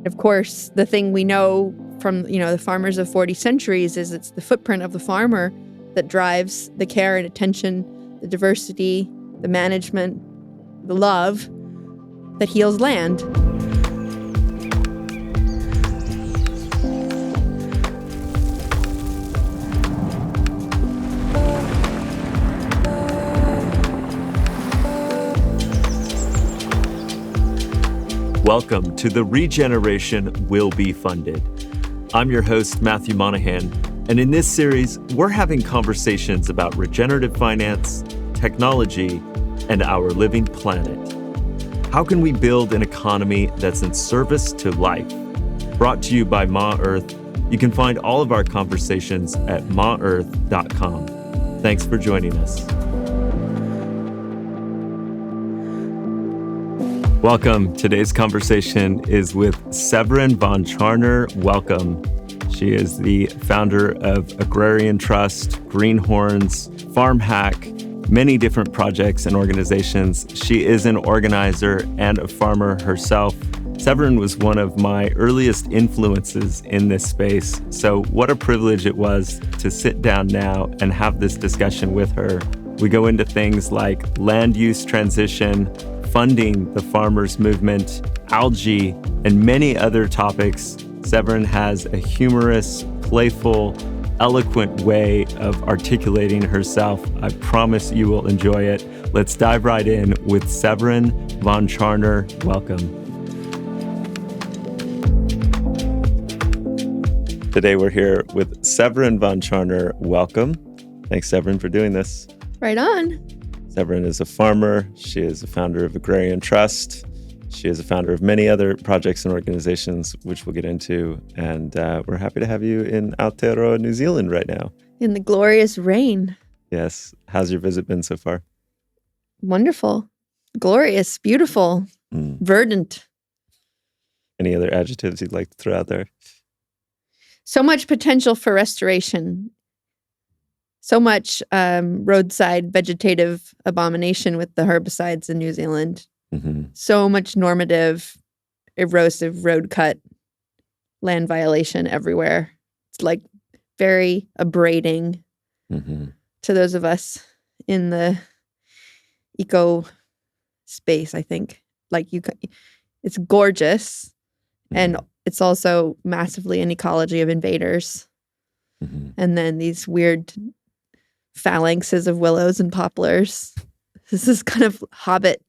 Of course, the thing we know from, the farmers of 40 centuries is it's the footprint of the farmer that drives the care and attention, the diversity, the management, the love that heals land. Welcome to the Regeneration Will Be Funded. I'm your host, Matthew Monahan, and in this series, we're having conversations about regenerative finance, technology, and our living planet. How can we build an economy that's in service to life? Brought to you by Ma Earth. You can find all of our conversations at maearth.com. Thanks for joining us. Welcome. Today's conversation is with Severine von Tscharner Welcome. She is the founder of Agrarian Trust, Greenhorns, Farm Hack, many different projects and organizations. She is an organizer and a farmer herself. Severine was one of my earliest influences in this space, so what a privilege it was to sit down now and have this discussion with her. We go into things like land use transition, funding the farmers' movement, algae, and many other topics. Severine has a humorous, playful, eloquent way of articulating herself. I promise you will enjoy it. Let's dive right in with Severine von Tscharner Welcome. Today we're here with Severine von Tscharner Welcome. Thanks, Severine, for doing this. Right on. Severine is a farmer. She is a founder of Agrarian Trust. She is a founder of many other projects and organizations, which we'll get into. And we're happy to have you in Aotearoa, New Zealand right now. In the glorious rain. Yes. How's your visit been so far? Wonderful. Glorious. Beautiful. Verdant. Any other adjectives you'd like to throw out there? So much potential for restoration. So much roadside vegetative abomination with the herbicides in New Zealand. Mm-hmm. So much normative, erosive road cut, land violation everywhere. It's like very abrading to those of us in the eco space, I think. Like it's gorgeous, and it's also massively an ecology of invaders. And then these weird phalanxes of willows and poplars. This is kind of Hobbit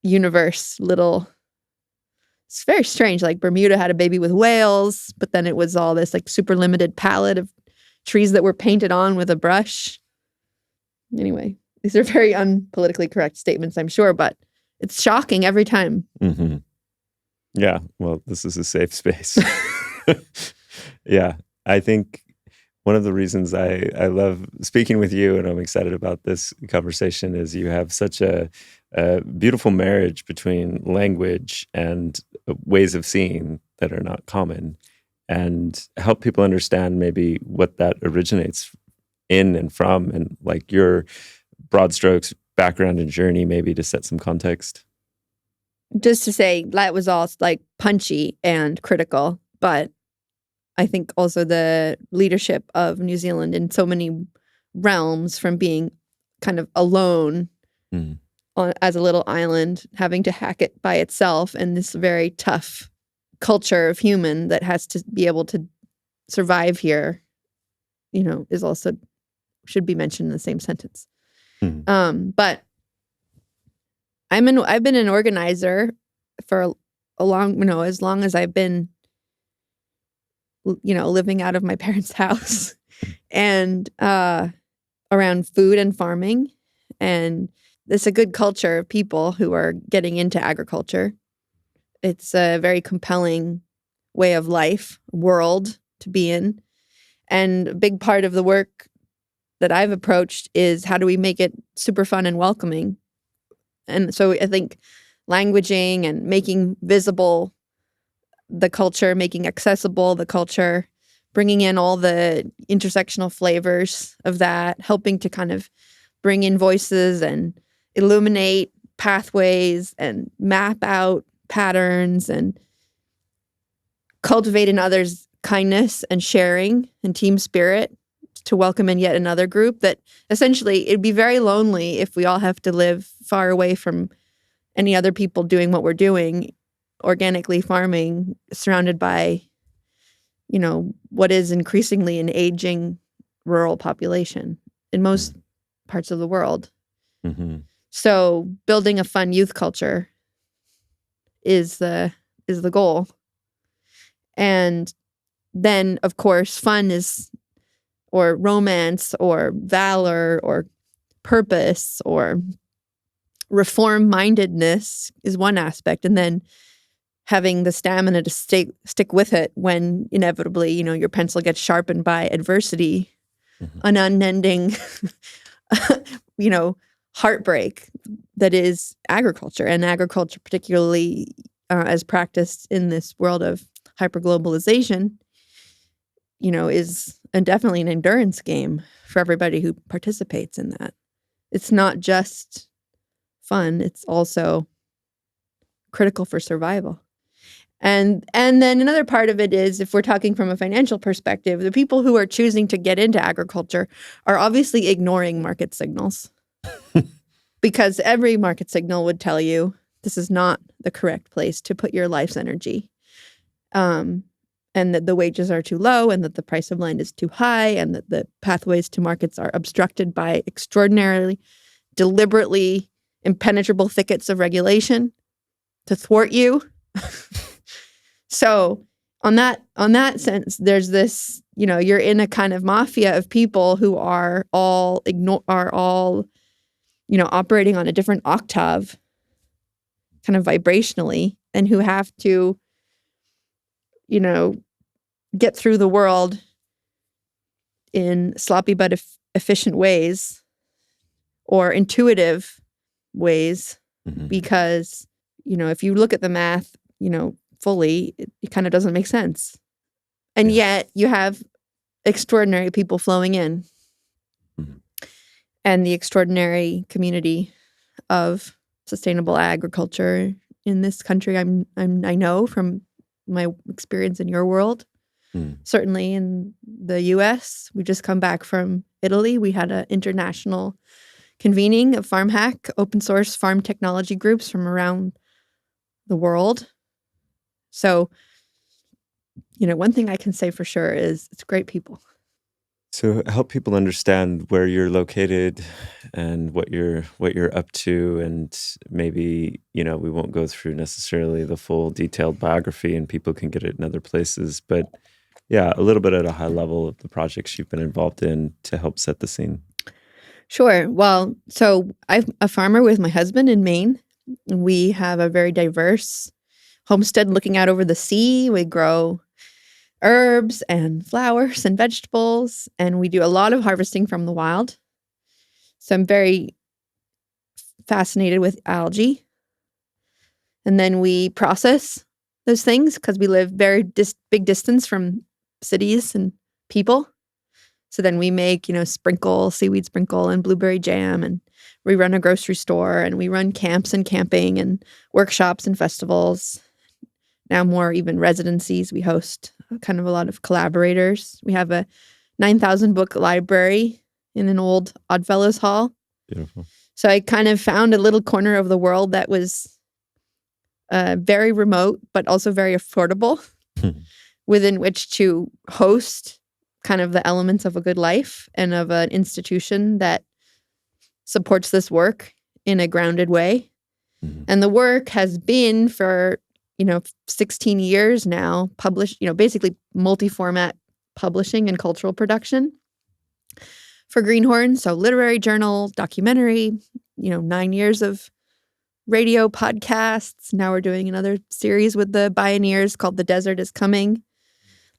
universe it's very strange. Like Bermuda had a baby with whales, but then it was all this like super limited palette of trees that were painted on with a brush. Anyway, these are very unpolitically correct statements, I'm sure, but it's shocking every time. Mm-hmm. Yeah, well, this is a safe space. Yeah, I think one of the reasons I love speaking with you and I'm excited about this conversation is you have such a beautiful marriage between language and ways of seeing that are not common, and help people understand maybe what that originates in and from, and like your broad strokes background and journey, maybe to set some context. Just to say, that was all like punchy and critical, but I think also the leadership of New Zealand in so many realms, from being kind of alone as a little island, having to hack it by itself, and this very tough culture of human that has to be able to survive here, is also should be mentioned in the same sentence. But I've been an organizer for a long, as long as I've been living out of my parents' house and around food and farming. And it's a good culture of people who are getting into agriculture. It's a very compelling way of life, world to be in. And a big part of the work that I've approached is how do we make it super fun and welcoming? And so I think languaging and making visible the culture, making accessible the culture, bringing in all the intersectional flavors of that, helping to kind of bring in voices and illuminate pathways and map out patterns and cultivate in others kindness and sharing and team spirit, to welcome in yet another group, that essentially it'd be very lonely if we all have to live far away from any other people doing what we're doing, organically farming, surrounded by, what is increasingly an aging rural population in most parts of the world. Mm-hmm. So building a fun youth culture is the goal. And then, of course, fun is, or romance, or valor, or purpose, or reform-mindedness is one aspect. And then having the stamina to stick with it when inevitably, your pencil gets sharpened by adversity, an unending, heartbreak that is agriculture. And agriculture, particularly as practiced in this world of hyperglobalization, is definitely an endurance game for everybody who participates in that. It's not just fun, it's also critical for survival. And then another part of it is, if we're talking from a financial perspective, the people who are choosing to get into agriculture are obviously ignoring market signals. Because every market signal would tell you this is not the correct place to put your life's energy. And that the wages are too low, and that the price of land is too high, and that the pathways to markets are obstructed by extraordinarily, deliberately impenetrable thickets of regulation to thwart you. So on that sense, there's this, you're in a kind of mafia of people who are all operating on a different octave, kind of vibrationally, and who have to, get through the world in sloppy but efficient ways, or intuitive ways, because, if you look at the math, fully, it kind of doesn't make sense. And yet you have extraordinary people flowing in, and the extraordinary community of sustainable agriculture in this country. I know from my experience in your world, certainly in the U.S. We just come back from Italy. We had an international convening of farm hack, open source farm technology groups from around the world. So, one thing I can say for sure is it's great people. So help people understand where you're located and what you're up to, and maybe, we won't go through necessarily the full detailed biography, and people can get it in other places, but yeah, a little bit at a high level of the projects you've been involved in to help set the scene. Sure. Well, so I'm a farmer with my husband in Maine. We have a very diverse homestead looking out over the sea. We grow herbs and flowers and vegetables, and we do a lot of harvesting from the wild. So I'm very fascinated with algae. And then we process those things because we live very big distance from cities and people. So then we make, seaweed sprinkle and blueberry jam, and we run a grocery store, and we run camps and camping and workshops and festivals. Now more even residencies. We host kind of a lot of collaborators. We have a 9,000 book library in an old Oddfellows Hall. Beautiful. So I kind of found a little corner of the world that was very remote, but also very affordable, within which to host kind of the elements of a good life and of an institution that supports this work in a grounded way. And the work has been for 16 years now, published, basically multi-format publishing and cultural production for Greenhorn. So literary journal, documentary, 9 years of radio podcasts. Now we're doing another series with the Bioneers called The Desert is Coming.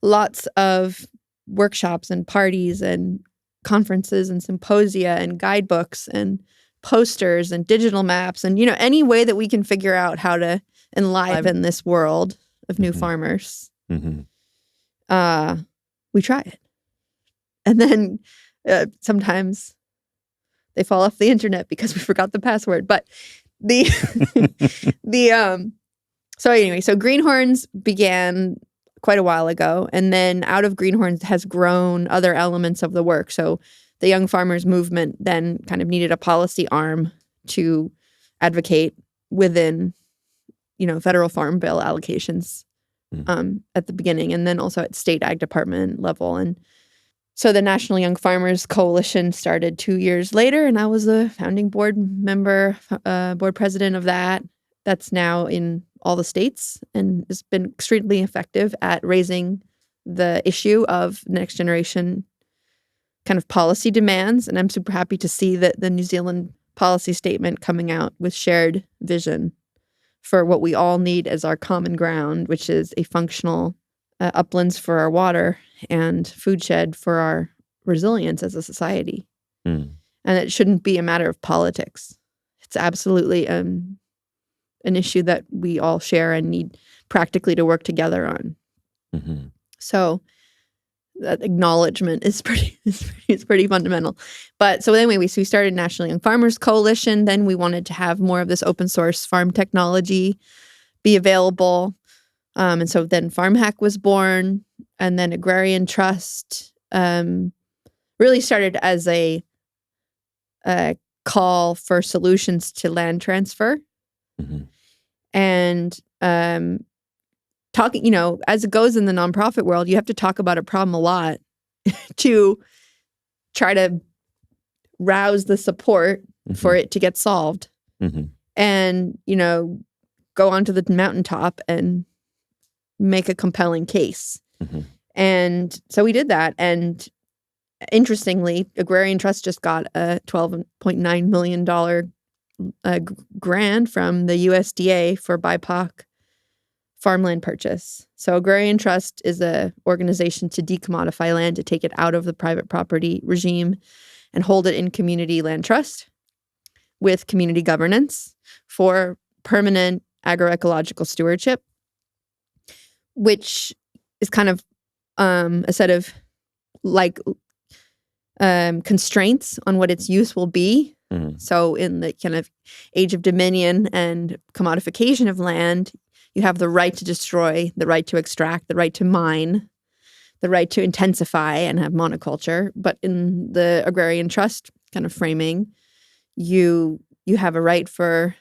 Lots of workshops and parties and conferences and symposia and guidebooks and posters and digital maps and, any way that we can figure out how to enliven this world of new farmers. We try it. And then sometimes they fall off the internet because we forgot the password. But so Greenhorns began quite a while ago. And then out of Greenhorns has grown other elements of the work. So the Young Farmers Movement then kind of needed a policy arm to advocate within, federal farm bill allocations at the beginning, and then also at state ag department level. And so the National Young Farmers Coalition started 2 years later, and I was the founding board member, board president of that. That's now in all the states and has been extremely effective at raising the issue of next generation kind of policy demands. And I'm super happy to see that the New Zealand policy statement coming out with shared vision for what we all need as our common ground, which is a functional uplands for our water and food shed for our resilience as a society. And it shouldn't be a matter of politics. It's absolutely an issue that we all share and need practically to work together on. So that acknowledgement is pretty fundamental. But so anyway, we started National Young Farmers Coalition. Then we wanted to have more of this open source farm technology be available. And so then FarmHack was born, and then Agrarian Trust really started as a call for solutions to land transfer. And talking, as it goes in the nonprofit world, you have to talk about a problem a lot to try to rouse the support for it to get solved. And, go onto the mountaintop and make a compelling case. And so we did that. And interestingly, Agrarian Trust just got a $12.9 million grant from the USDA for BIPOC farmland purchase. So Agrarian Trust is an organization to decommodify land, to take it out of the private property regime and hold it in community land trust with community governance for permanent agroecological stewardship, which is kind of a set of constraints on what its use will be. So in the kind of age of dominion and commodification of land, you have the right to destroy, the right to extract, the right to mine, the right to intensify and have monoculture. But in the Agrarian Trust kind of framing, you have a right for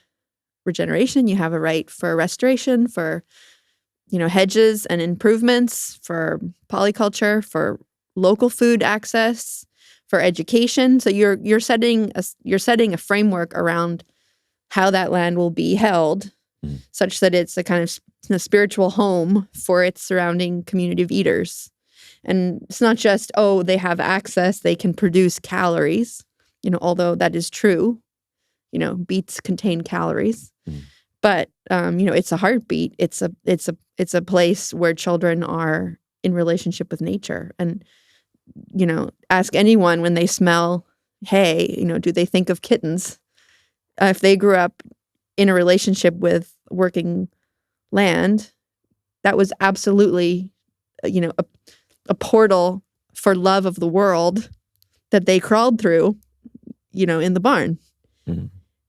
regeneration, you have a right for restoration, for hedges and improvements, for polyculture, for local food access, for education. So you're setting a framework around how that land will be held, such that it's a kind of spiritual home for its surrounding community of eaters. And it's not just, they have access, they can produce calories, although that is true. Beets contain calories. But it's a heartbeat. It's a place where children are in relationship with nature. And ask anyone when they smell hay, do they think of kittens? If they grew up in a relationship with working land, that was absolutely, a portal for love of the world that they crawled through, in the barn.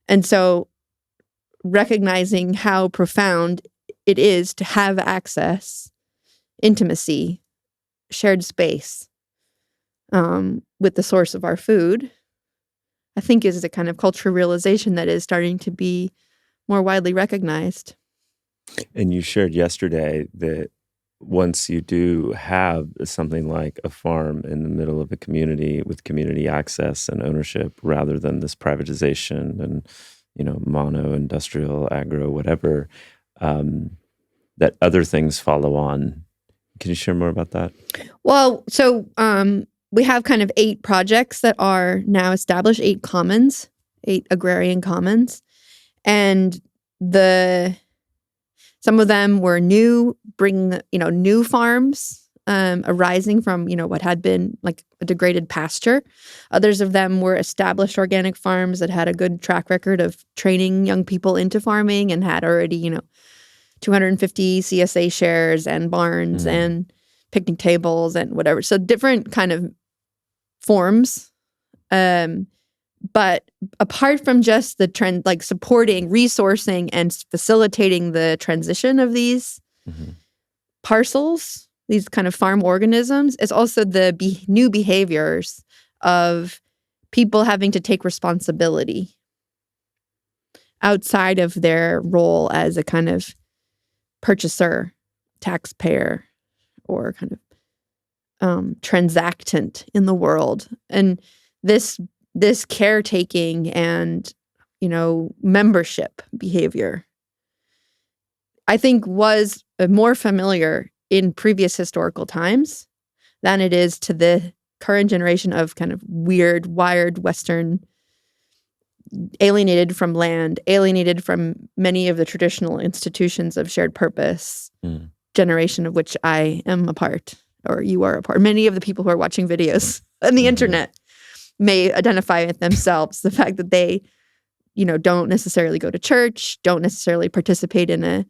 And so recognizing how profound it is to have access, intimacy, shared space with the source of our food, I think is a kind of cultural realization that is starting to be more widely recognized. And you shared yesterday that once you do have something like a farm in the middle of a community with community access and ownership rather than this privatization and, mono, industrial, agro, whatever, that other things follow on. Can you share more about that? Well, so we have kind of 8 projects that are now established, 8 commons, 8 agrarian commons. And some of them were new, bringing, new farms arising from, what had been like a degraded pasture. Others of them were established organic farms that had a good track record of training young people into farming and had already, 250 CSA shares and barns and picnic tables and whatever. So different kind of forms. But apart from just the trend, like supporting, resourcing, and facilitating the transition of these parcels, these kind of farm organisms. It's also the new behaviors of people having to take responsibility outside of their role as a kind of purchaser, taxpayer, or kind of transactant in the world. And this caretaking and, membership behavior, I think, was more familiar in previous historical times than it is to the current generation of kind of weird, wired Western, alienated from land, alienated from many of the traditional institutions of shared purpose, generation of which I am a part, or you are a part. Many of the people who are watching videos on the internet may identify with themselves. The fact that they, don't necessarily go to church, don't necessarily participate in a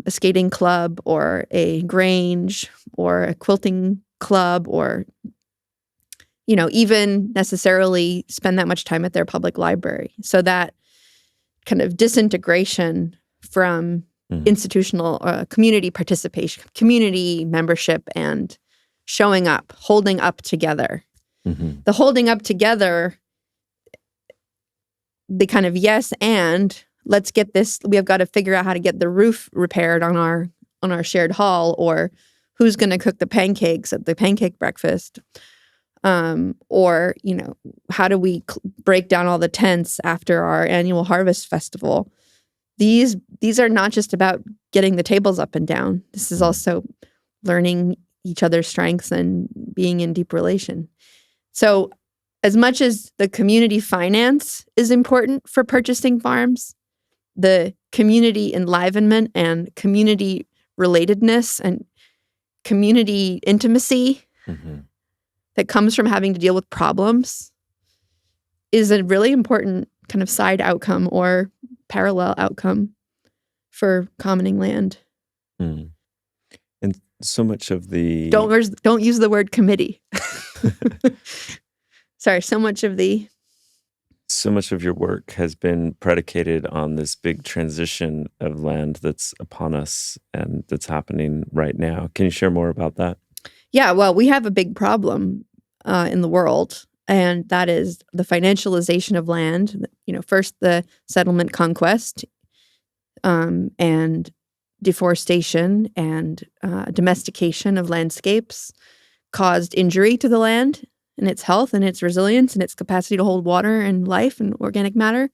skating club or a grange or a quilting club, or, even necessarily spend that much time at their public library. So that kind of disintegration from institutional community participation, community membership, and showing up, holding up together. The holding up together, the kind of yes and let's get this, we have got to figure out how to get the roof repaired on our shared hall, or who's going to cook the pancakes at the pancake breakfast, or how do we break down all the tents after our annual harvest festival. These are not just about getting the tables up and down. This is also learning each other's strengths and being in deep relation. So as much as the community finance is important for purchasing farms, the community enlivenment and community relatedness and community intimacy that comes from having to deal with problems is a really important kind of side outcome or parallel outcome for commoning land. And so much of the... Don't use the word committee. Sorry, so much of your work has been predicated on this big transition of land that's upon us and that's happening right now. Can you share more about that? Yeah, well, we have a big problem in the world, and that is the financialization of land. First the settlement conquest, and deforestation and domestication of landscapes caused injury to the land and its health and its resilience and its capacity to hold water and life and organic matter.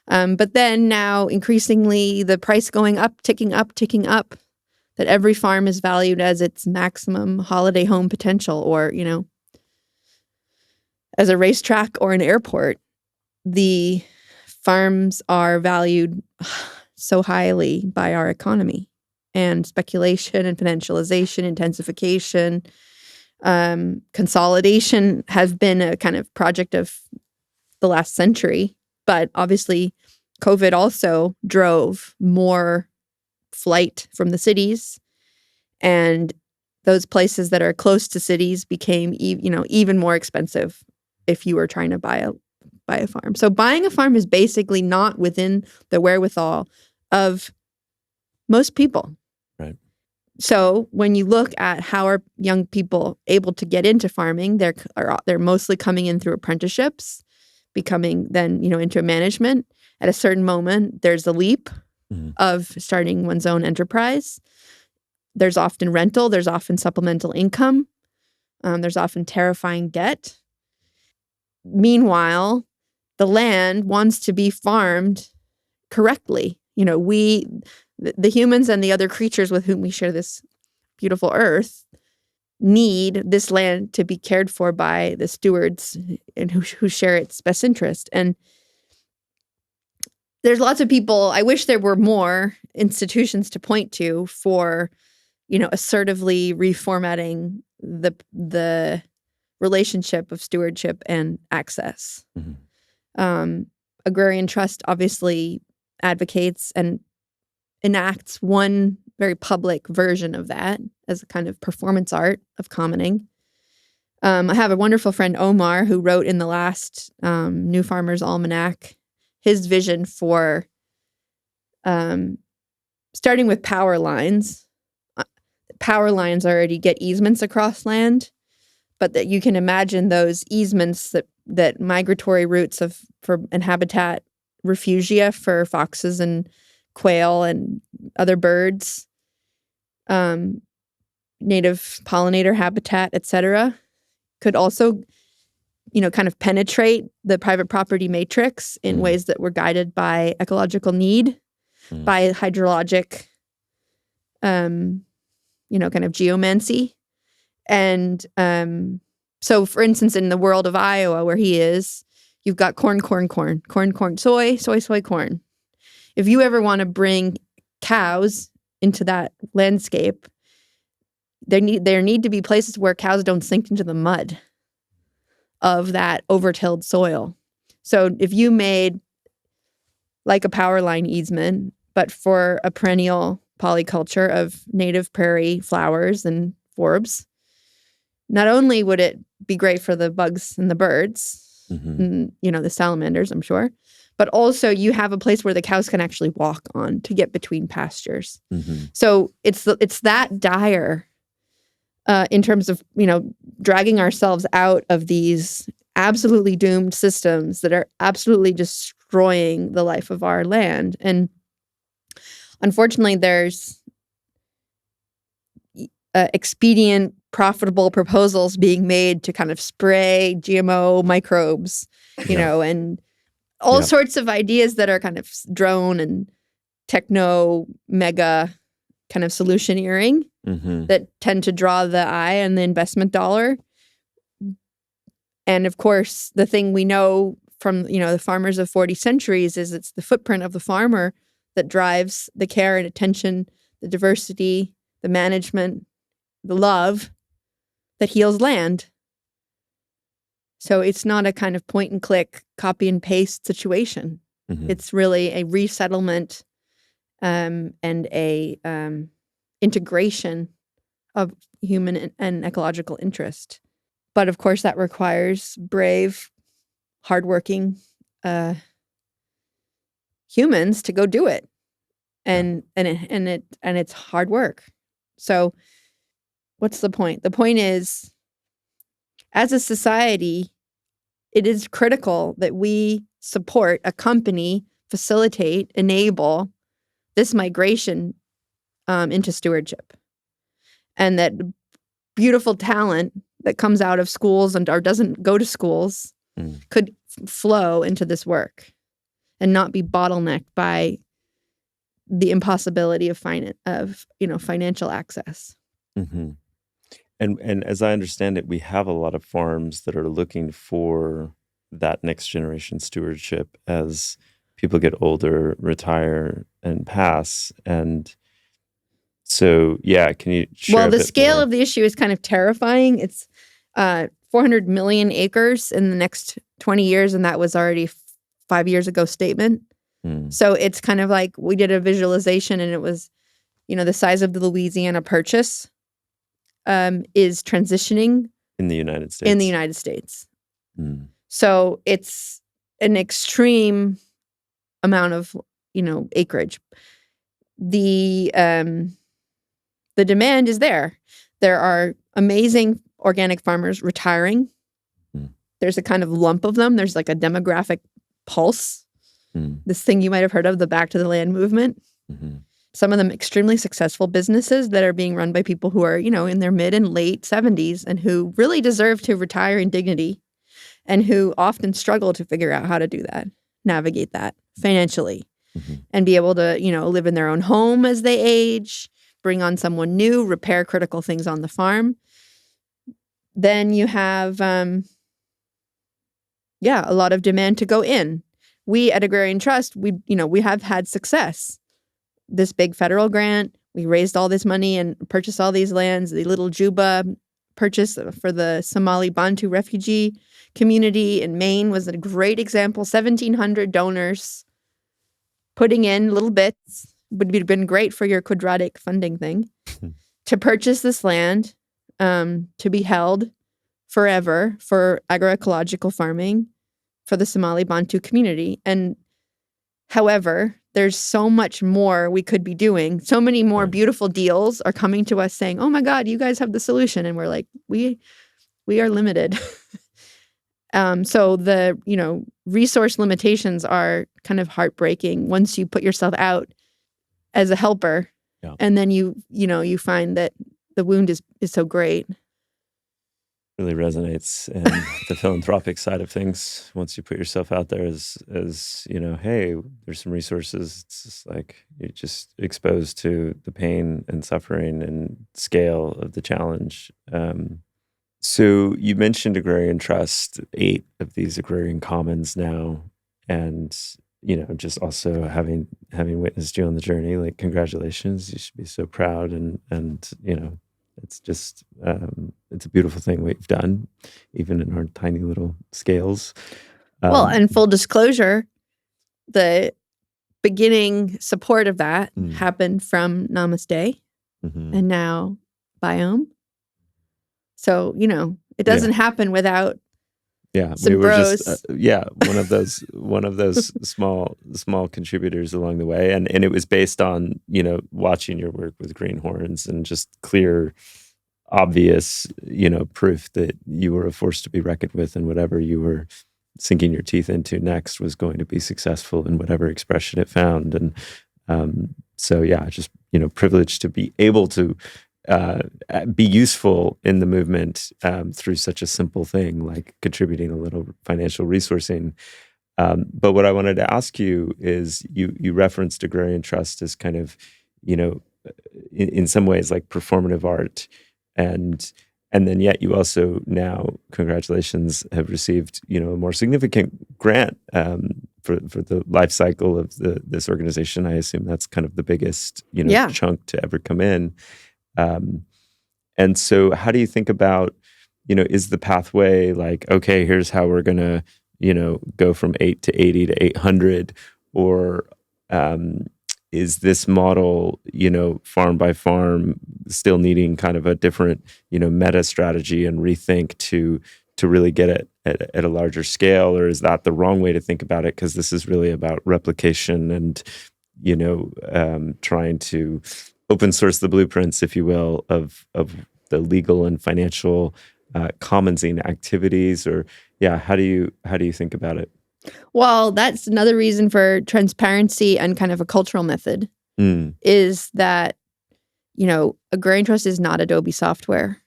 But then now increasingly the price going up, ticking up, that every farm is valued as its maximum holiday home potential, or, as a racetrack or an airport. The farms are valued so highly by our economy, and speculation and financialization, intensification, consolidation have been a kind of project of the last century. But obviously COVID also drove more flight from the cities, and those places that are close to cities became even more expensive if you were trying to buy a farm. So buying a farm is basically not within the wherewithal of most people. Right. So when you look at how are young people able to get into farming, they're mostly coming in through apprenticeships, becoming then into management. At a certain moment, there's a leap of starting one's own enterprise. There's often rental. There's often supplemental income. There's often terrifying debt. Meanwhile, the land wants to be farmed correctly. The humans and the other creatures with whom we share this beautiful earth need this land to be cared for by the stewards and who share its best interest. And there's lots of people, I wish there were more institutions to point to for, assertively reformatting the relationship of stewardship and access. Agrarian Trust obviously advocates and enacts one very public version of that as a kind of performance art of commoning. I have a wonderful friend, Omar, who wrote in the last New Farmer's Almanac his vision for starting with power lines power lines already get easements across land, but that you can imagine those easements that migratory routes and habitat refugia for foxes and quail and other birds, native pollinator habitat, etc., could also, kind of penetrate the private property matrix in ways that were guided by ecological need, by hydrologic, kind of geomancy. And so, for instance, in the world of Iowa, where he is, you've got corn, soy, corn. If you ever want to bring cows into that landscape, there need to be places where cows don't sink into the mud of that overtilled soil. So if you made like a power line easement, but for a perennial polyculture of native prairie flowers and forbs, not only would it be great for the bugs and the birds, and, the salamanders, I'm sure, but also you have a place where the cows can actually walk on to get between pastures. So it's that dire in terms of, dragging ourselves out of these absolutely doomed systems that are absolutely destroying the life of our land. And unfortunately, there's expedient, profitable proposals being made to kind of spray GMO microbes, and all sorts of ideas that are kind of drone and techno mega kind of solutioneering that tend to draw the eye and the investment dollar. And of course, the thing we know from, the farmers of 40 centuries is it's the footprint of the farmer that drives the care and attention, the diversity, the management, the love that heals land. So it's not a kind of point and click, copy and paste situation. It's really a resettlement and a integration of human and ecological interest. But of course, that requires brave, hardworking humans to go do it, and it's hard work. So, what's the point? The point is, as a society, it is critical that we support, accompany, facilitate, enable this migration into stewardship, and that beautiful talent that comes out of schools or doesn't go to schools could flow into this work and not be bottlenecked by the impossibility of financial access. And as I understand it, we have a lot of farms that are looking for that next generation stewardship as people get older, retire, and pass. And so, can you share Well, a the bit scale more? of the issue is kind of terrifying. It's 400 million acres in the next 20 years, and that was already 5 years ago statement. So it's kind of like we did a visualization, and it was, the size of the Louisiana Purchase is transitioning In the United States. in the United States. So it's an extreme amount of, acreage. The demand is there. There are amazing organic farmers retiring. There's a kind of lump of them. There's like a demographic pulse. This thing you might have heard of, the Back to the Land movement. Some of them extremely successful businesses that are being run by people who are, in their mid and late 70s and who really deserve to retire in dignity and who often struggle to figure out how to do that, navigate that financially, and be able to, live in their own home as they age, bring on someone new, repair critical things on the farm. Then you have, a lot of demand to go in. We at Agrarian Trust, we have had success. This big federal grant, we raised all this money and purchased all these lands. The Little Juba purchase for the Somali Bantu refugee community in Maine was a great example. 1,700 donors putting in little bits. Would have been great for your quadratic funding thing to purchase this land to be held forever for agroecological farming for the Somali Bantu community. And however, there's so much more we could be doing. So many more beautiful deals are coming to us saying, oh my God, you guys have the solution. And we're like, we are limited. So the, resource limitations are kind of heartbreaking once you put yourself out as a helper. Yeah. And then you find that the wound is so great. Really resonates in the philanthropic side of things. Once you put yourself out there as hey, there's some resources. It's just like you're just exposed to the pain and suffering and scale of the challenge. So you mentioned Agrarian Trust, 8 of these agrarian commons now, and just also having witnessed you on the journey. Like, congratulations! You should be so proud, and it's just it's a beautiful thing what you've done, even in our tiny little scales. Well, and full disclosure, the beginning support of that happened from Namaste, and now Biome. So, it doesn't happen without some we were bros. just one of those small contributors along the way, and it was based on watching your work with greenhorns and just clear, obvious proof that you were a force to be reckoned with, and whatever you were sinking your teeth into next was going to be successful in whatever expression it found. And just privileged to be able to be useful in the movement through such a simple thing like contributing a little financial resourcing. But what I wanted to ask you is, you referenced Agrarian Trust as kind of, in some ways like performative art, and then yet you also now, congratulations, have received a more significant grant for the life cycle of this organization. I assume that's kind of the biggest chunk to ever come in. And so how do you think about, is the pathway like, okay, here's how we're going to, go from 8 to 80 to 800, or is this model, farm by farm, still needing kind of a different, meta strategy and rethink to really get it at a larger scale? Or is that the wrong way to think about it? Because this is really about replication and, trying to open source the blueprints, if you will, of the legal and financial commonsing activities. Or how do you think about it? Well, that's another reason for transparency and kind of a cultural method, is that Agrarian Trust is not Adobe software.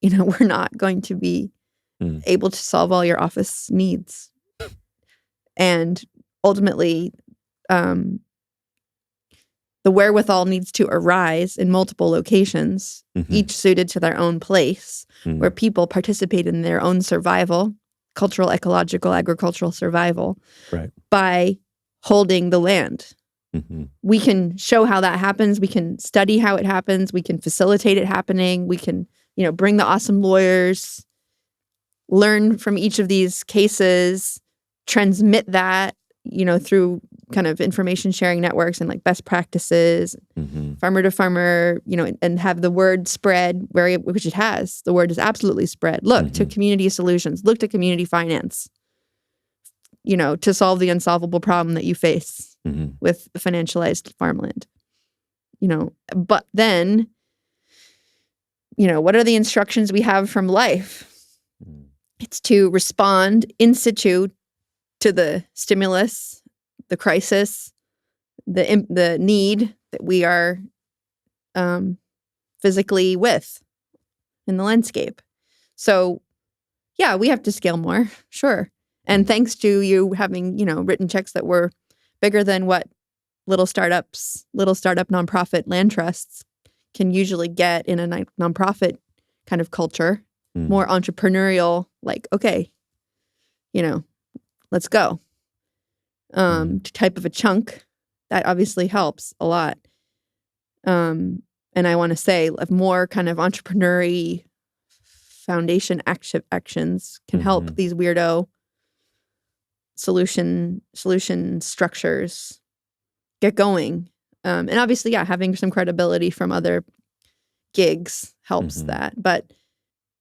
We're not going to be able to solve all your office needs, and ultimately the wherewithal needs to arise in multiple locations, each suited to their own place, where people participate in their own survival, cultural, ecological, agricultural survival, by holding the land. We can show how that happens. We can study how it happens. We can facilitate it happening. We can, bring the awesome lawyers, learn from each of these cases, transmit that, through kind of information sharing networks and like best practices, farmer to farmer, and have the word spread which it has. The word is absolutely spread. Look to community solutions, look to community finance, to solve the unsolvable problem that you face with financialized farmland. But then, what are the instructions we have from life? It's to respond in situ to the stimulus, the crisis, the need that we are physically with in the landscape. So, we have to scale more, sure. And thanks to you having, written checks that were bigger than what little startup nonprofit land trusts can usually get in a nonprofit kind of culture, more entrepreneurial, like, okay, let's go. Type of a chunk, that obviously helps a lot. And I want to say more kind of entrepreneurial foundation actions can help these weirdo solution structures get going. And obviously, having some credibility from other gigs helps that. But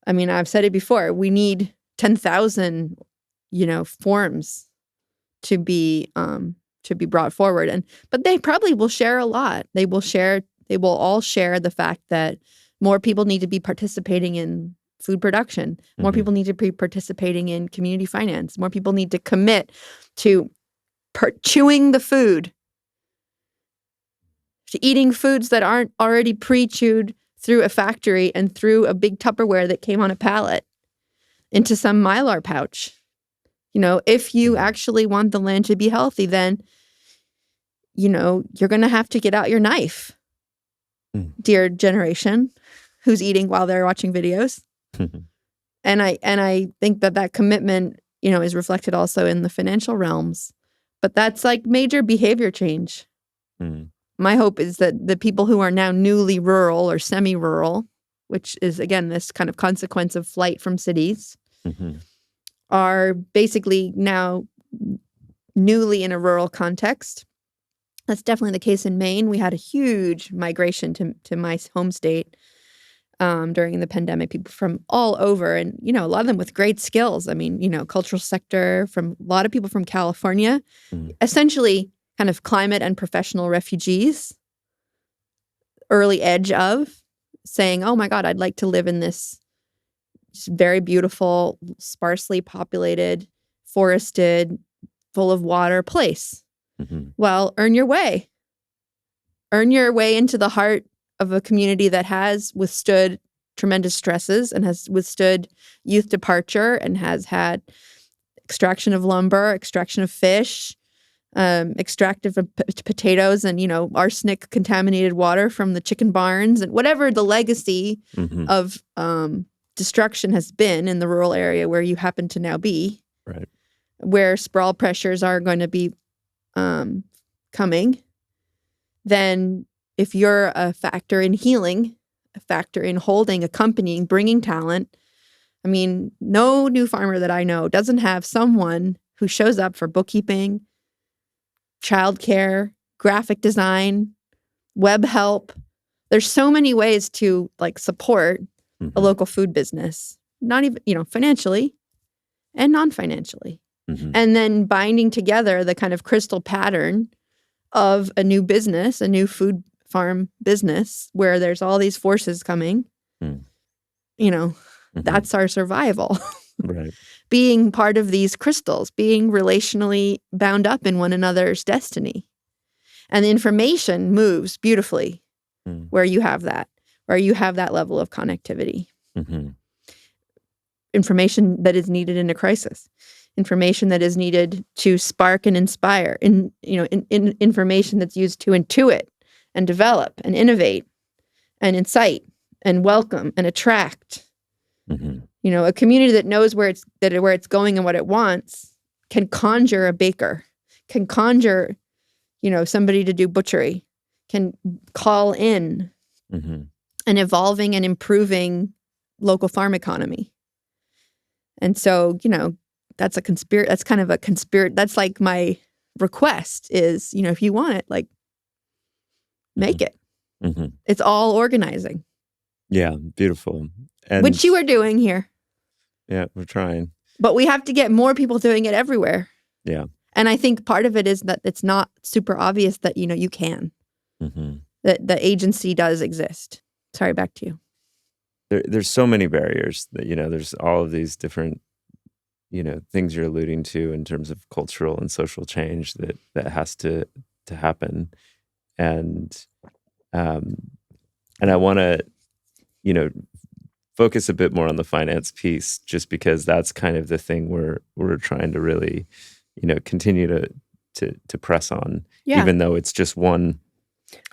I mean, I've said it before, we need 10,000, forms to be to be brought forward. But they probably will share a lot. They will all share the fact that more people need to be participating in food production. More people need to be participating in community finance. More people need to commit to chewing the food, to eating foods that aren't already pre-chewed through a factory and through a big Tupperware that came on a pallet into some Mylar pouch. If you actually want the land to be healthy, then, you're going to have to get out your knife, dear generation, who's eating while they're watching videos. And I think that commitment, is reflected also in the financial realms. But that's like major behavior change. My hope is that the people who are now newly rural or semi-rural, which is, again, this kind of consequence of flight from cities, are basically now newly in a rural context. That's definitely the case in Maine. We had a huge migration to my home state during the pandemic, people from all over, and, a lot of them with great skills. I mean, cultural sector, from a lot of people from California, essentially kind of climate and professional refugees, early edge of saying, oh my God, I'd like to live in this very beautiful, sparsely populated, forested, full of water place. Well, earn your way. Earn your way into the heart of a community that has withstood tremendous stresses and has withstood youth departure and has had extraction of lumber, extraction of fish, extractive of potatoes and, arsenic contaminated water from the chicken barns, and whatever the legacy of destruction has been in the rural area where you happen to now be, right, where sprawl pressures are going to be coming, then if you're a factor in healing, a factor in holding, accompanying, bringing talent, I mean, no new farmer that I know doesn't have someone who shows up for bookkeeping, childcare, graphic design, web help. There's so many ways to support a local food business, not even, financially and non-financially. And then binding together the kind of crystal pattern of a new business, a new food farm business, where there's all these forces coming. That's our survival. Right. Being part of these crystals, being relationally bound up in one another's destiny. And the information moves beautifully where you have that level of connectivity. Information that is needed in a crisis. Information that is needed to spark and inspire. Information that's used to intuit and develop and innovate and incite and welcome and attract. A community that knows where it's going and what it wants can conjure a baker, can conjure, somebody to do butchery, can call in an evolving and improving local farm economy. And so, that's that's like my request is, if you want it, make it. It's all organizing. Yeah, beautiful. And which you are doing here. Yeah, we're trying. But we have to get more people doing it everywhere. Yeah. And I think part of it is that it's not super obvious that, you can. That the agency does exist. Sorry, back to you. There's so many barriers that, there's all of these different, things you're alluding to in terms of cultural and social change that has to happen. And I want to, focus a bit more on the finance piece, just because that's kind of the thing we're trying to really, continue to press on, even though it's just one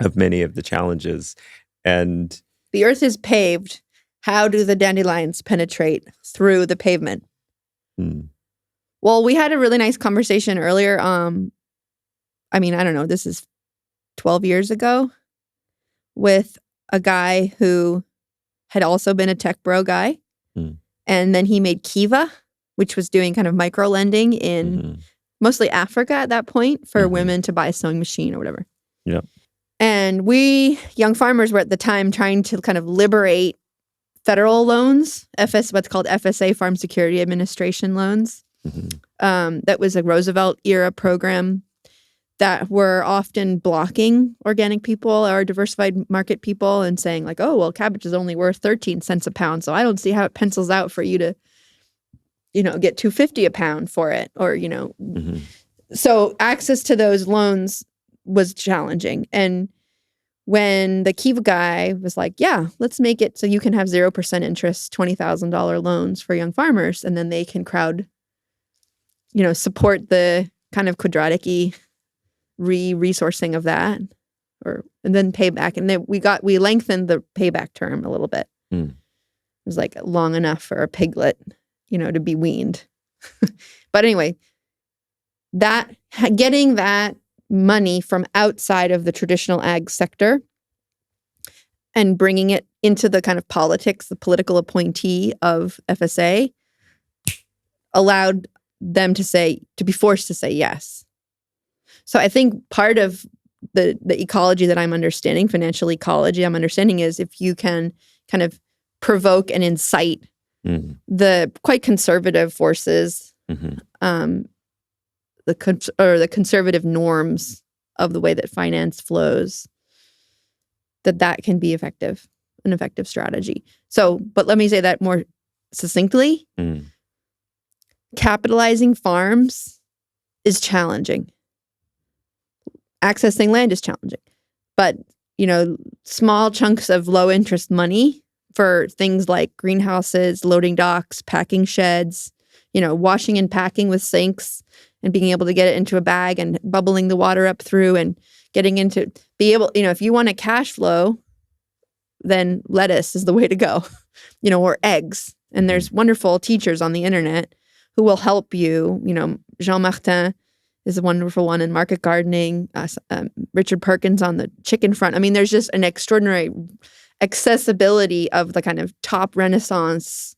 of many of the challenges. And the earth is paved. How do the dandelions penetrate through the pavement? Well, we had a really nice conversation earlier. I don't know, this is 12 years ago, with a guy who had also been a tech bro guy. And then he made Kiva, which was doing kind of micro lending in mostly Africa at that point for women to buy a sewing machine or whatever. Yeah. And we young farmers were at the time trying to kind of liberate federal loans, what's called FSA, Farm Security Administration loans. That was a Roosevelt era program that were often blocking organic people or diversified market people and saying like, oh, well, cabbage is only worth 13 cents a pound. So I don't see how it pencils out for you to, get $2.50 a pound for it or, So access to those loans was challenging. And when the Kiva guy was like, yeah, let's make it so you can have 0% interest, $20,000 loans for young farmers, and then they can support the kind of quadratic-y resourcing of that, and then pay back. And then we lengthened the payback term a little bit. It was like long enough for a piglet, to be weaned. But anyway, getting that money from outside of the traditional ag sector and bringing it into the kind of politics, the political appointee of FSA, allowed them to be forced to say yes. So I think part of the ecology that I'm understanding, financial ecology I'm understanding, is if you can kind of provoke and incite the quite conservative forces, the conservative norms of the way that finance flows, that can be an effective strategy. So, but let me say that more succinctly. Capitalizing farms is challenging. Accessing land is challenging. But, small chunks of low interest money for things like greenhouses, loading docks, packing sheds, washing and packing with sinks and being able to get it into a bag and bubbling the water up through and getting into, if you want a cash flow, then lettuce is the way to go, or eggs. And there's wonderful teachers on the internet who will help you. Jean Martin is a wonderful one in market gardening, Richard Perkins on the chicken front. I mean, there's just an extraordinary accessibility of the kind of top Renaissance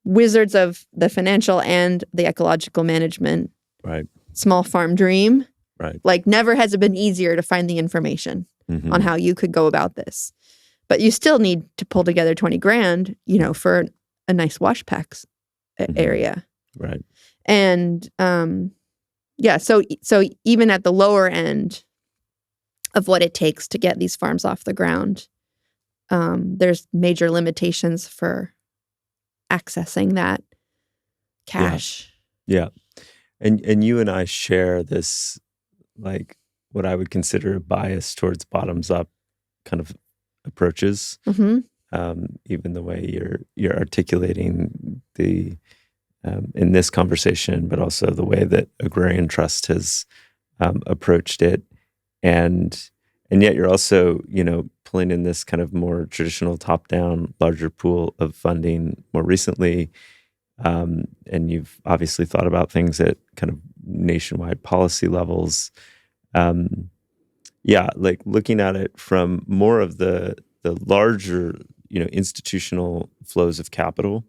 wizards of the financial and the ecological management. Right. Small farm dream. Right. Like, never has it been easier to find the information on how you could go about this. But you still need to pull together 20 grand, for a nice wash packs area. Right. And so even at the lower end of what it takes to get these farms off the ground, there's major limitations for accessing that cash. Yeah. And you and I share this, like, what I would consider a bias towards bottoms up kind of approaches. Even the way you're articulating the in this conversation, but also the way that Agrarian Trust has approached it, and yet you're also pulling in this kind of more traditional top-down, larger pool of funding more recently, and you've obviously thought about things at kind of nationwide policy levels. Like looking at it from more of the larger institutional flows of capital.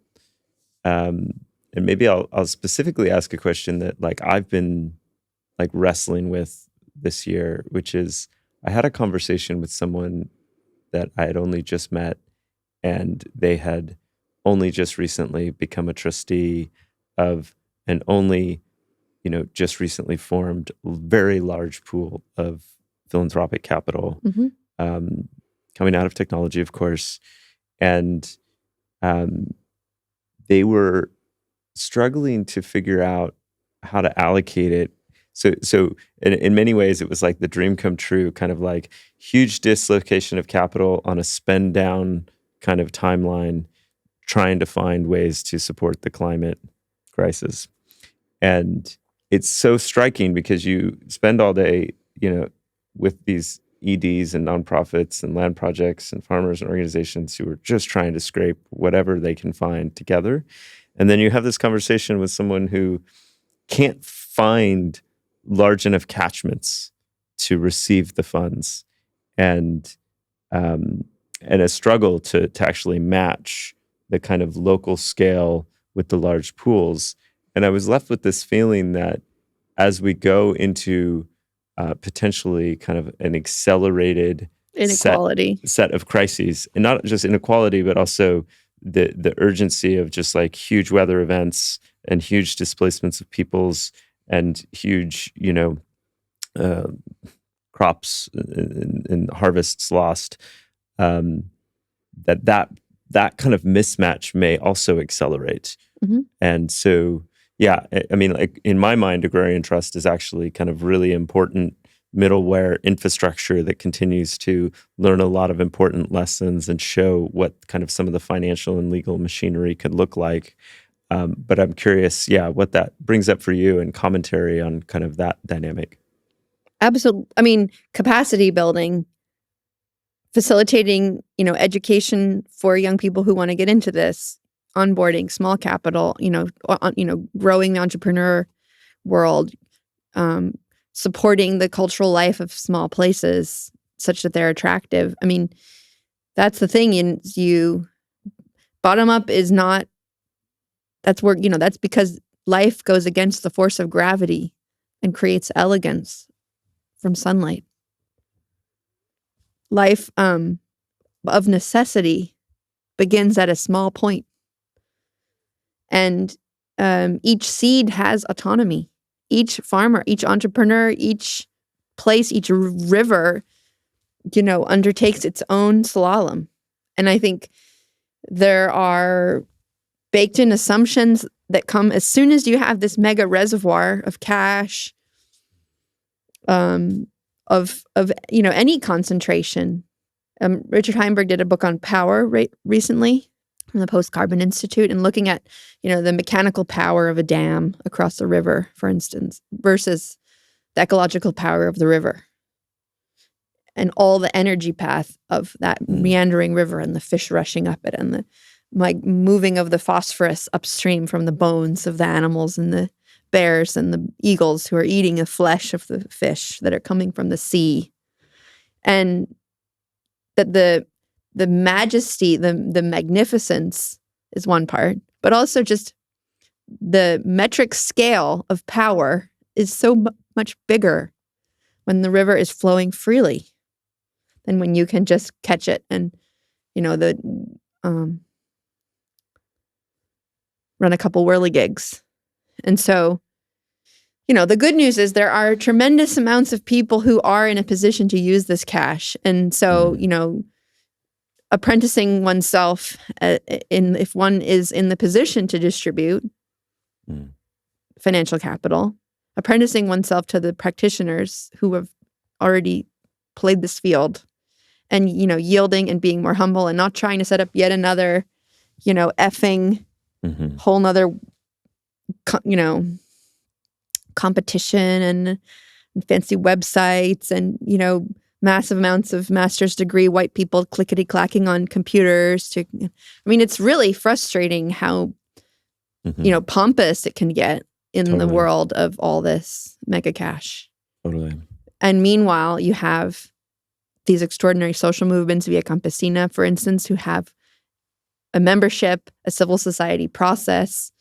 And maybe I'll specifically ask a question that I've been wrestling with this year, which is I had a conversation with someone that I had only just met, and they had only just recently become a trustee of an only just recently formed very large pool of philanthropic capital, coming out of technology, of course, and they were struggling to figure out how to allocate it. So in many ways, it was like the dream come true, kind of like huge dislocation of capital on a spend down kind of timeline, trying to find ways to support the climate crisis. And it's so striking because you spend all day, with these EDs and nonprofits and land projects and farmers and organizations who are just trying to scrape whatever they can find together. And then you have this conversation with someone who can't find large enough catchments to receive the funds, and a struggle to actually match the kind of local scale with the large pools. And I was left with this feeling that as we go into potentially kind of an accelerated inequality set of crises, and not just inequality, but also the urgency of just huge weather events and huge displacements of peoples and huge, crops and harvests lost, that kind of mismatch may also accelerate. Mm-hmm. And so, yeah, I mean, like in my mind, Agrarian Trust is actually kind of really important middleware infrastructure that continues to learn a lot of important lessons and show what kind of some of the financial and legal machinery could look like. But I'm curious, what that brings up for you and commentary on kind of that dynamic. Absolutely. I mean, capacity building, facilitating, education for young people who want to get into this, onboarding, small capital, growing the entrepreneur world, supporting the cultural life of small places such that they're attractive. I mean, that's the thing. You bottom up is not. That's where that's because life goes against the force of gravity and creates elegance from sunlight. Life of necessity begins at a small point. And each seed has autonomy. Each farmer, each entrepreneur, each place, each river, undertakes its own slalom. And I think there are baked in assumptions that come as soon as you have this mega reservoir of cash, of any concentration. Richard Heinberg did a book on power recently from the Post-Carbon Institute, and looking at the mechanical power of a dam across a river, for instance, versus the ecological power of the river, and all the energy path of that meandering river, and the fish rushing up it, and the moving of the phosphorus upstream from the bones of the animals, and the bears and the eagles who are eating the flesh of the fish that are coming from the sea. And that the majesty, the magnificence is one part, but also just the metric scale of power is so much bigger when the river is flowing freely than when you can just catch it and run a couple whirligigs. And so, the good news is there are tremendous amounts of people who are in a position to use this cash. And so, apprenticing oneself if one is in the position to distribute financial capital, apprenticing oneself to the practitioners who have already played this field, and, yielding and being more humble and not trying to set up yet another, effing whole nother, competition and fancy websites and, massive amounts of master's degree white people clickety-clacking on computers. It's really frustrating how, pompous it can get in the world of all this mega cash. Totally. And meanwhile, you have these extraordinary social movements via Campesina, for instance, who have a membership, a civil society process,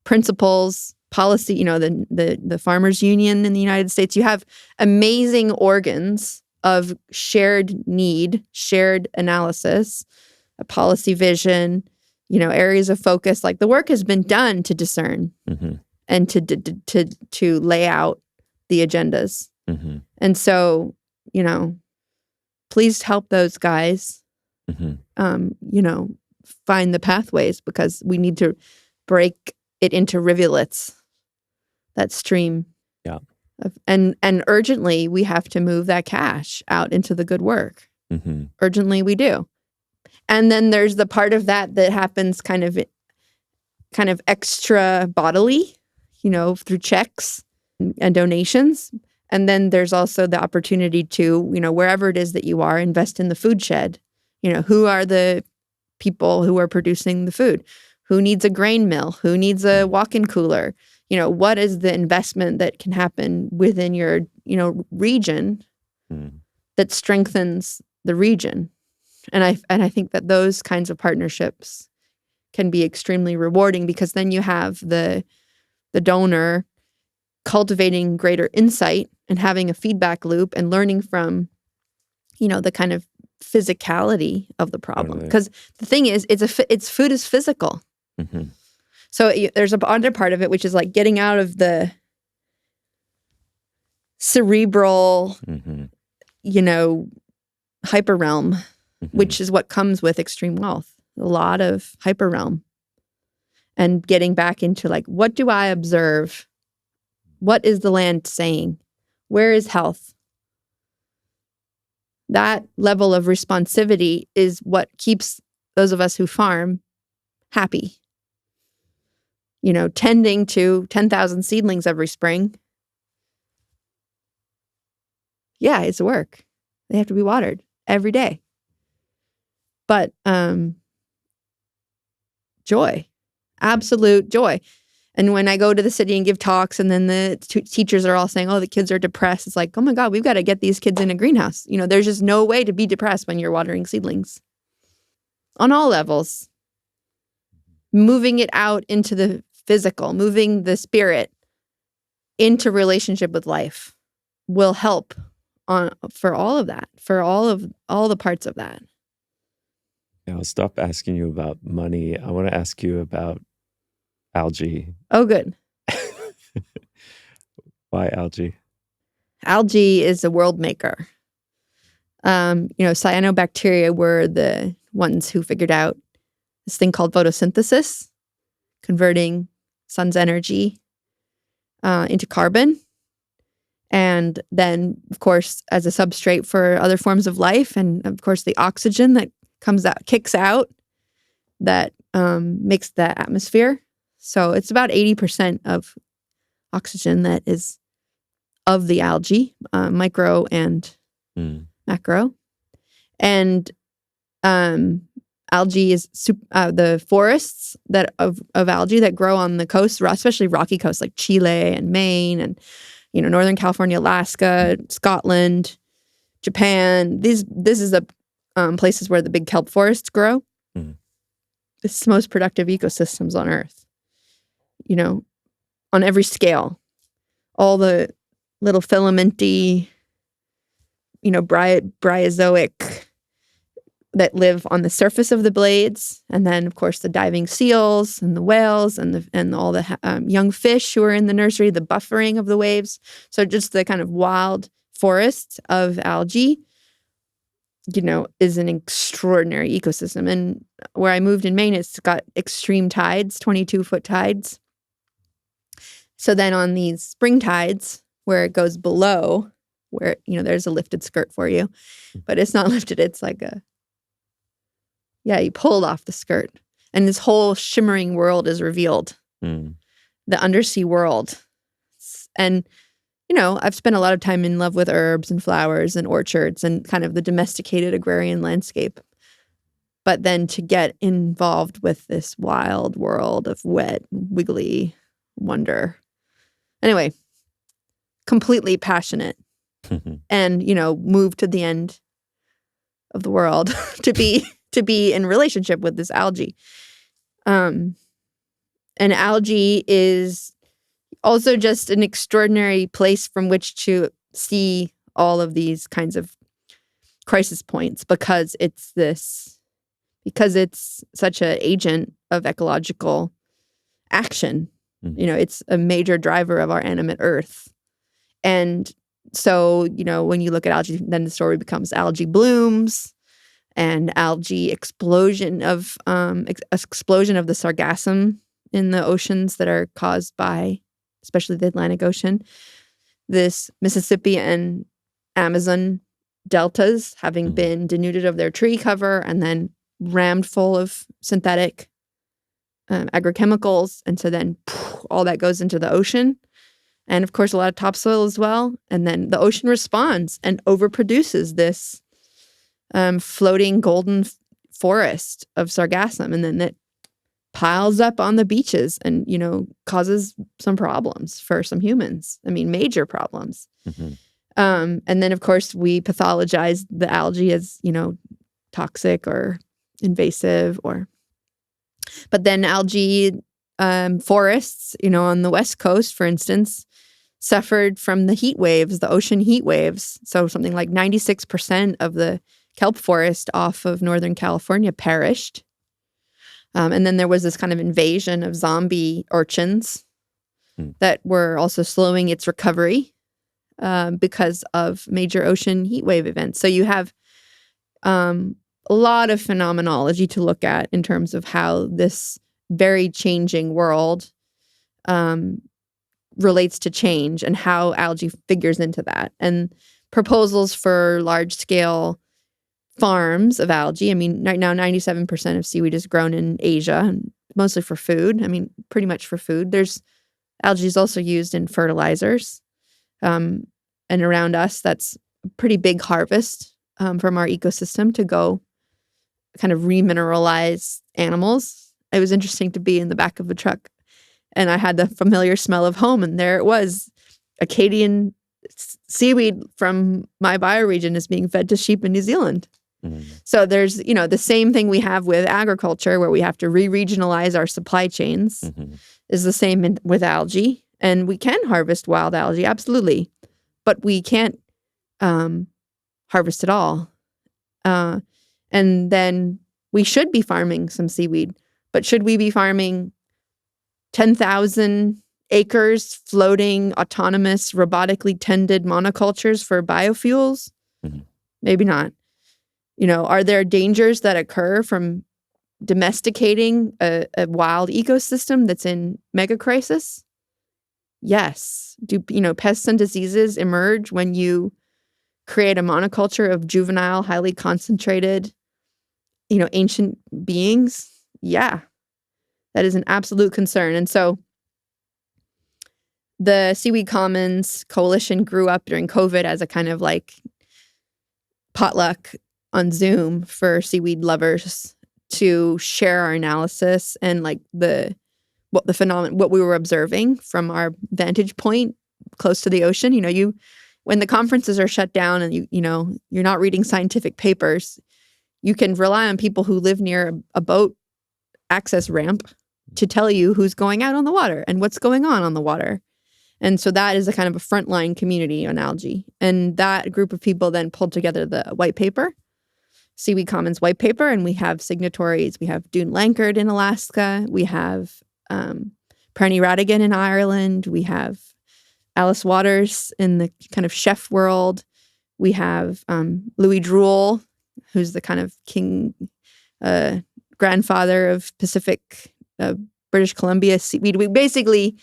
principles, policy, the farmers union in the United States. You have amazing organs of shared need, shared analysis, a policy vision, areas of focus. Like the work has been done to discern and to lay out the agendas. And so, please help those guys, find the pathways, because we need to break it into rivulets, that stream. Yeah. And urgently, we have to move that cash out into the good work. Urgently, we do. And then there's the part of that happens kind of extra bodily, through checks and donations. And then there's also the opportunity to, wherever it is that you are, invest in the food shed. Who are the people who are producing the food? Who needs a grain mill? Who needs a walk-in cooler? What is the investment that can happen within your, region that strengthens the region? And I think that those kinds of partnerships can be extremely rewarding, because then you have the donor cultivating greater insight and having a feedback loop and learning from, the kind of physicality of the problem. Because the thing is, food is physical. So there's a other part of it, which is like getting out of the cerebral, hyper realm, which is what comes with extreme wealth. A lot of hyper realm. And getting back into like, what do I observe? What is the land saying? Where is health? That level of responsivity is what keeps those of us who farm happy. Tending to 10,000 seedlings every spring. Yeah, it's work. They have to be watered every day. But joy, absolute joy. And when I go to the city and give talks and then the teachers are all saying, oh, the kids are depressed. It's like, oh my God, we've got to get these kids in a greenhouse. There's just no way to be depressed when you're watering seedlings. On all levels. Moving it out into the physical, moving the spirit into relationship with life will help for all of that, for all the parts of that. Yeah, I'll stop asking you about money. I want to ask you about algae. Oh, good. Why algae? Algae is a world maker. Cyanobacteria were the ones who figured out this thing called photosynthesis, converting sun's energy into carbon. And then, of course, as a substrate for other forms of life, and of course, the oxygen that kicks out, that makes the atmosphere. So it's about 80% of oxygen that is of the algae, micro and macro. And algae is the forests of algae that grow on the coast, especially rocky coasts like Chile and Maine and Northern California, Alaska, Scotland, Japan. This is the places where the big kelp forests grow. This is the most productive ecosystems on Earth. On every scale. All the little filamenty, bryozoic that live on the surface of the blades, and then of course the diving seals and the whales and all the young fish who are in the nursery, the buffering of the waves. So just the kind of wild forest of algae, is an extraordinary ecosystem. And where I moved in Maine, it's got extreme tides, 22-foot tides. So then on these spring tides, where it goes below, where there's a lifted skirt for you, but it's not lifted. It's like you pulled off the skirt, and this whole shimmering world is revealed. The undersea world. And, I've spent a lot of time in love with herbs and flowers and orchards and kind of the domesticated agrarian landscape. But then to get involved with this wild world of wet, wiggly wonder. Anyway, completely passionate and, moved to the end of the world to be in relationship with this algae. And algae is also just an extraordinary place from which to see all of these kinds of crisis points because it's such an agent of ecological action. It's a major driver of our animate Earth. And so, when you look at algae, then the story becomes algae blooms and algae explosion of the sargassum in the oceans that are caused by, especially the Atlantic Ocean, this Mississippi and Amazon deltas having been denuded of their tree cover and then rammed full of synthetic agrochemicals. And so then all that goes into the ocean. And of course, a lot of topsoil as well. And then the ocean responds and overproduces this floating golden forest of sargassum. And then that piles up on the beaches and, causes some problems for some humans. I mean, major problems. And then, of course, we pathologize the algae as, toxic or invasive but then algae forests, on the West Coast, for instance, suffered from the heat waves, the ocean heat waves. So something like 96% of the kelp forest off of Northern California perished. And then there was this kind of invasion of zombie urchins that were also slowing its recovery. because of major ocean heat wave events. So you have a lot of phenomenology to look at in terms of how this very changing world relates to change and how algae figures into that. And proposals for large-scale farms of algae. I mean, right now, 97% of seaweed is grown in Asia, mostly for food. I mean, pretty much for food. Algae is also used in fertilizers. And around us, that's a pretty big harvest from our ecosystem to go kind of remineralize animals. It was interesting to be in the back of a truck, and I had the familiar smell of home, and there it was. Acadian seaweed from my bioregion is being fed to sheep in New Zealand. So there's, the same thing we have with agriculture where we have to re-regionalize our supply chains is the same with algae. And we can harvest wild algae, absolutely. But we can't harvest it all. And then we should be farming some seaweed. But should we be farming 10,000 acres floating, autonomous, robotically tended monocultures for biofuels? Maybe not. Are there dangers that occur from domesticating a wild ecosystem that's in mega crisis? Yes. Do pests and diseases emerge when you create a monoculture of juvenile, highly concentrated, ancient beings? Yeah. That is an absolute concern. And so the Seaweed Commons Coalition grew up during COVID as a kind of like potluck on Zoom for seaweed lovers to share our analysis and like what we were observing from our vantage point close to the ocean. When the conferences are shut down and you're not reading scientific papers, you can rely on people who live near a boat access ramp to tell you who's going out on the water and what's going on the water. And so that is a kind of a frontline community on algae. And that group of people then pulled together the white paper, Seaweed Commons white paper, and we have signatories. We have Dune Lankard in Alaska. We have Pranny Radigan in Ireland. We have Alice Waters in the kind of chef world. We have Louis Droul, who's the kind of king, grandfather of Pacific, British Columbia seaweed. We basically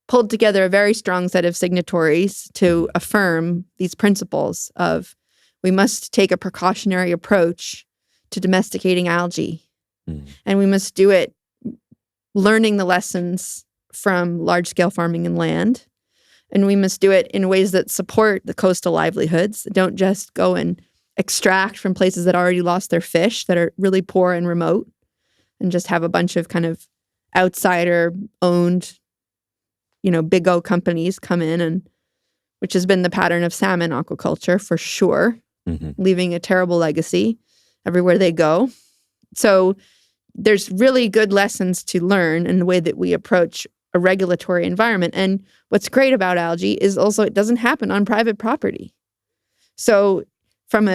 pulled together a very strong set of signatories to affirm these principles of we must take a precautionary approach to domesticating algae. And we must do it learning the lessons from large-scale farming and land. And we must do it in ways that support the coastal livelihoods. Don't just go and extract from places that already lost their fish, that are really poor and remote, and just have a bunch of kind of outsider-owned, big O companies come in, and which has been the pattern of salmon aquaculture for sure, leaving a terrible legacy everywhere they go. So there's really good lessons to learn in the way that we approach a regulatory environment. And what's great about algae is also it doesn't happen on private property. So from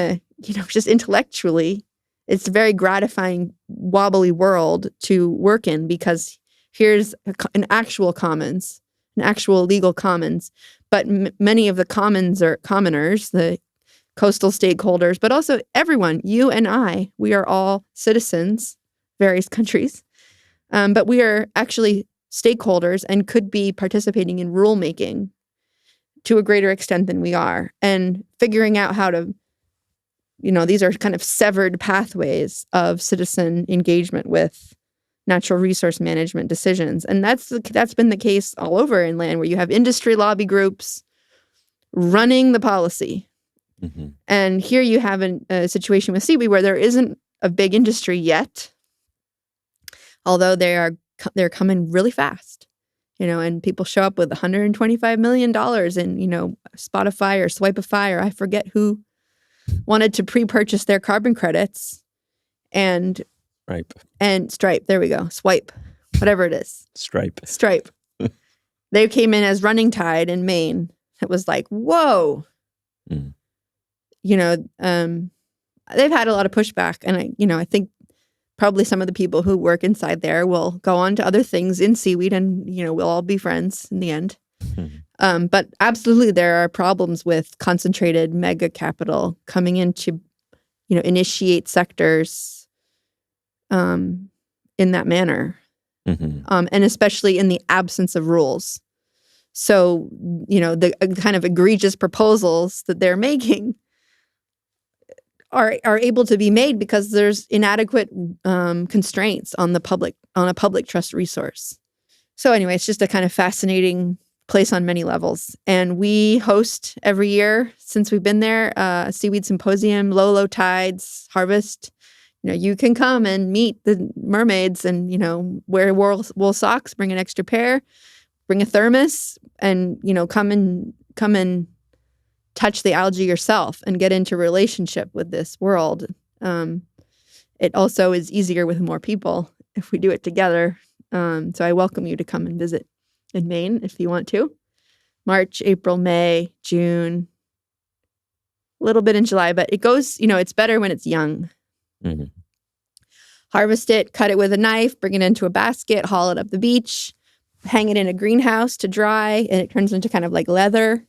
just intellectually, it's a very gratifying, wobbly world to work in because here's an actual commons, an actual legal commons. But many of the commons are commoners, the coastal stakeholders, but also everyone, you and I, we are all citizens, various countries, but we are actually stakeholders and could be participating in rulemaking to a greater extent than we are, and figuring out how to, these are kind of severed pathways of citizen engagement with natural resource management decisions. And that's been the case all over inland, where you have industry lobby groups running the policy. And here you have a situation with seaweed where there isn't a big industry yet, although they're coming really fast, and people show up with $125 million in, Spotify or Swipify, or I forget who wanted to pre-purchase their carbon credits and Stripe. There we go. Swipe, whatever it is. Stripe. They came in as running tide in Maine. It was like, whoa. They've had a lot of pushback, and I think probably some of the people who work inside there will go on to other things in seaweed, and we'll all be friends in the end. But absolutely, there are problems with concentrated mega capital coming in to, initiate sectors in that manner, and especially in the absence of rules. So, the kind of egregious proposals that they're making are able to be made because there's inadequate constraints on a public trust resource. So anyway, it's just a kind of fascinating place on many levels. And we host every year since we've been there a seaweed symposium, low tides, harvest. You can come and meet the mermaids and, wear wool socks, bring an extra pair, bring a thermos, and, come and touch the algae yourself and get into relationship with this world. It also is easier with more people if we do it together. So I welcome you to come and visit in Maine if you want to. March, April, May, June, a little bit in July, but it goes, it's better when it's young. Harvest it, cut it with a knife, bring it into a basket, haul it up the beach, hang it in a greenhouse to dry, and it turns into kind of like leather.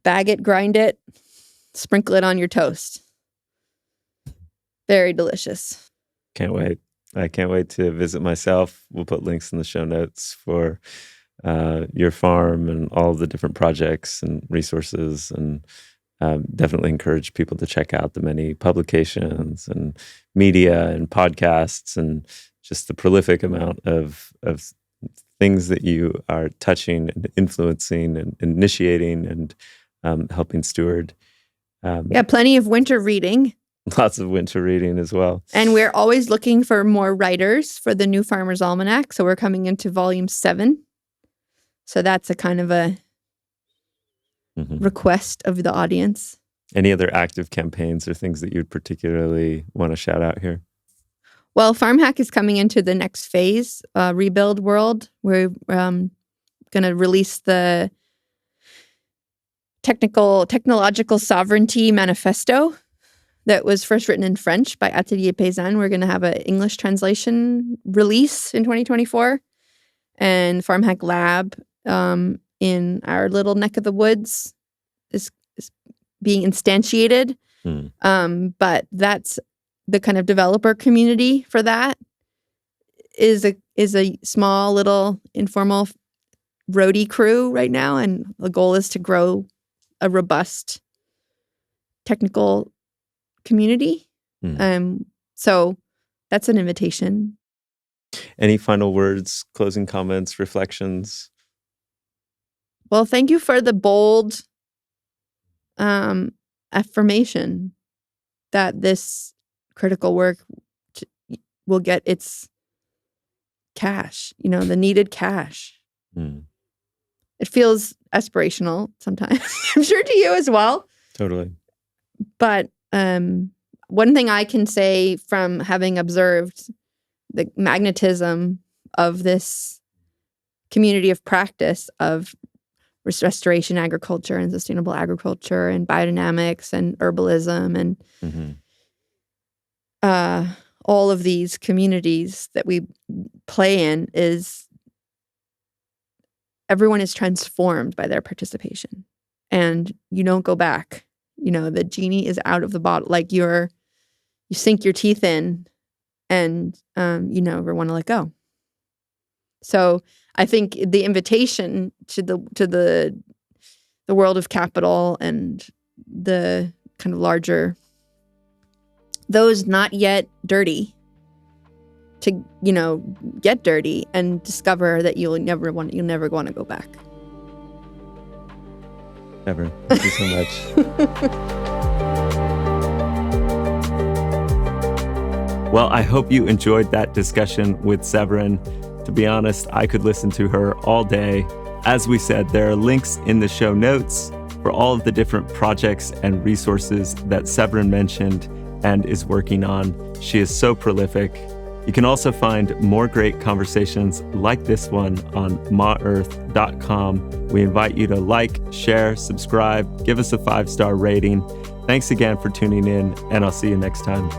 Bag it, grind it, sprinkle it on your toast. Very delicious. Can't wait. I can't wait to visit myself. We'll put links in the show notes for your farm and all the different projects and resources, and definitely encourage people to check out the many publications and media and podcasts and just the prolific amount of things that you are touching and influencing and initiating and helping steward. Plenty of winter reading. Lots of winter reading as well. And we're always looking for more writers for the New Farmer's Almanac. So we're coming into volume 7. So that's a kind of a request of the audience. Any other active campaigns or things that you'd particularly want to shout out here? Well, FarmHack is coming into the next phase, rebuild world. We're going to release the technological sovereignty manifesto that was first written in French by Atelier Paysan. We're going to have an English translation release in 2024. And FarmHack Lab in our little neck of the woods is being instantiated. But that's the kind of developer community for that is a small little informal roadie crew right now. And the goal is to grow a robust technical community. So that's an invitation. Any final words, closing comments, reflections? Well, thank you for the bold affirmation that this critical work will get its cash, the needed cash. It feels aspirational sometimes. I'm sure to you as well. Totally. But one thing I can say from having observed the magnetism of this community of practice of restoration agriculture and sustainable agriculture and biodynamics and herbalism and all of these communities that we play in is everyone is transformed by their participation, and you don't go back. The genie is out of the bottle. Like you sink your teeth in, and you never want to let go. So I think the invitation to the world of capital and the kind of larger, those not yet dirty, to get dirty and discover that you'll never want to go back. Never. Thank you so much. Well, I hope you enjoyed that discussion with Severine. To be honest, I could listen to her all day. As we said, there are links in the show notes for all of the different projects and resources that Severine mentioned and is working on. She is so prolific. You can also find more great conversations like this one on maearth.com. We invite you to like, share, subscribe, give us a 5-star rating. Thanks again for tuning in, and I'll see you next time.